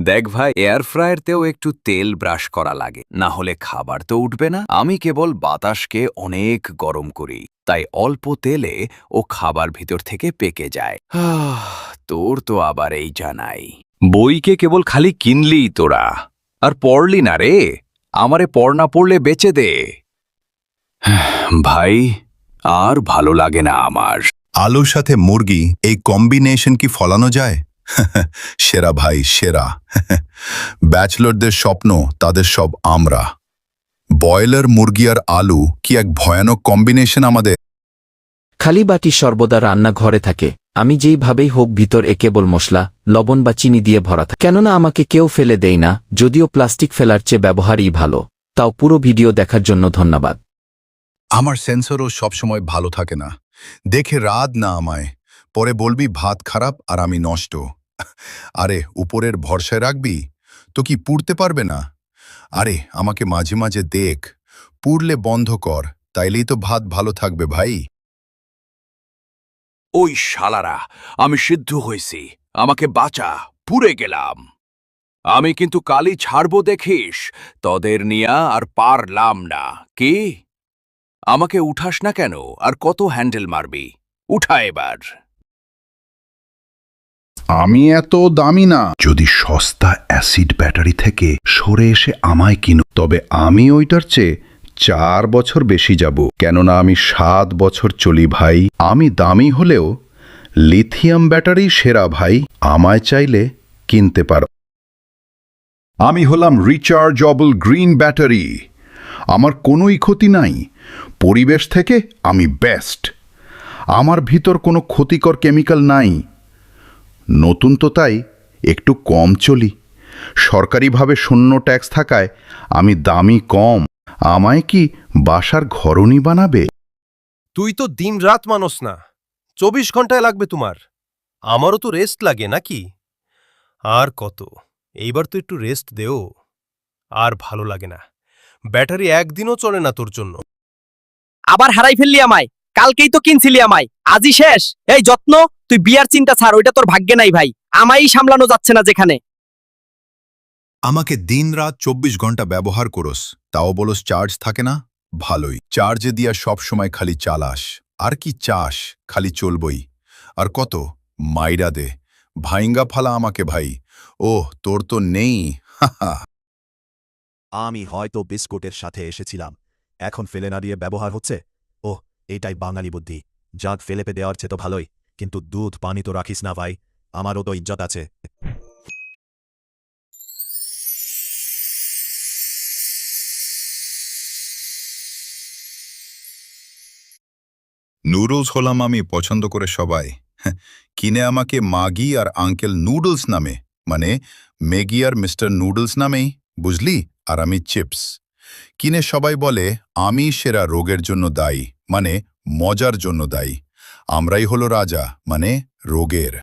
দেখ ভাই, এয়ার ফ্রায়ারতেও একটু তেল ব্রাশ করা লাগে, না হলে খাবার তো উঠবে না। আমি কেবল বাতাসকে অনেক গরম করি, তাই অল্প তেলে ও খাবার ভিতর থেকে পেকে যায়। তোর তো আবার এই জানাই, বইকে কেবল খালি কিনলি তোরা, আর পড়লি না রে। আমারে পড় না পড়লে বেচে দে। ভাই, আর ভালো লাগে না আমার। আলুর সাথে মুরগি, এই কম্বিনেশন কি ফলানো যায়? সেরা ভাই, সেরা। ব্যাচলরদের স্বপ্ন, তাদের সব আমরা। বয়লার মুরগি আর আলু কি এক ভয়ানক কম্বিনেশন আমাদের। খালি বাটি সর্বদা রান্নাঘরে থাকে, আমি যেইভাবেই হোক ভিতর কেবল মশলা, লবণ বা চিনি দিয়ে ভরা থাকে। কেননা আমাকে কেউ ফেলে দেয় না, যদিও প্লাস্টিক ফেলার চেয়ে ব্যবহারই ভালো। তাও পুরো ভিডিও দেখার জন্য ধন্যবাদ। আমার সেন্সরও সবসময় ভালো থাকে না, দেখে রাত না আমায়, পরে বলবি ভাত খারাপ আর আমি নষ্ট। আরে উপরের ভরসায় রাখবি তো কি পুড়তে পারবে না? আরে আমাকে মাঝে মাঝে দেখ, পুড়লে বন্ধ কর, তাইলেই তো ভাত ভালো থাকবে ভাই। ওই শালারা, আমি সিদ্ধ হয়েছি, আমাকে বাঁচা, পুড়ে গেলাম। আমি কিন্তু কালি ছাড়বো দেখিস, তোদের নিয়া আর পারলাম না। কি আমাকে উঠাস না কেন? আর কত হ্যান্ডেল মারবি? উঠা এবার। আমি এত দামি না। যদি সস্তা অ্যাসিড ব্যাটারি থেকে সরে এসে আমায় কিনো, তবে আমি ওইটার চেয়ে 4 বছর বেশি যাব, কেননা আমি 7 বছর চলি ভাই। আমি দামি হলেও লিথিয়াম ব্যাটারি সেরা ভাই, আমায় চাইলে কিনতে পারো। আমি হলাম রিচার্জেবল গ্রিন ব্যাটারি, আমার কোনোই ক্ষতি নাই, পরিবেশ থেকে আমি বেস্ট, আমার ভিতর কোনো ক্ষতিকর কেমিক্যাল নাই। নতুন তো তাই একটু কম চলি, সরকারিভাবে শূন্য ট্যাক্স থাকায় আমি দামি কম। আমায় কি বাসার ঘরণী বানাবে? তুই তো দিন রাত মানস না, 24 ঘন্টায় লাগবে তোমার। আমারও তো রেস্ট লাগে নাকি? আর কত, এইবার তো একটু রেস্ট দেও। আর ভালো লাগে না, ব্যাটারি একদিনও চলে না তোর জন্য। আবার হারাই ফেললি আমায়, কালকেই তো কিনছিলি আমায়, আজই শেষ। এই যত্ন, তুই বিয়ার চিন্তা ছাড়, ওইটা তোর ভাগ্যে নাই ভাই, আমায়ই সামলানো যাচ্ছে না যেখানে। আমাকে দিন রাত 24 ঘন্টা ব্যবহার করস, তাও বলস চার্জ থাকে না। ভালোই, চার্জে দিয়া সব সময় খালি চালাস, আর কি চাস, খালি চলবই। আর কত মাইরা দে, ভাইঙ্গা ফালা আমাকে ভাই। ওহ, তোর তো নেই। আমি হয়তো বিস্কুটের সাথে এসেছিলাম, এখন ফেলে না দিয়ে ব্যবহার হচ্ছে। ওহ, এটাই বাঙালি বুদ্ধি, যাক ফেলেপে দেওয়ার চেয়ে তো ভালোই। কিন্তু দুধ পানি তো রাখিস না ভাই, আমারও তো ইজ্জত আছে। নুডলস হলাম আমি পছন্দ করে সবাই। কিনে আমাকে মাগি আর আঙ্কেল নুডলস নামে, মানে ম্যাগি আর মিস্টার নুডলস নামেই, বুঝলি। আর আমি চিপস কিনে সবাই বলে আমি সেরা, রোগের জন্য দায়ী, মানে মজার জন্য দায়ী। আমরাই হলো রাজা, মানে রোগের।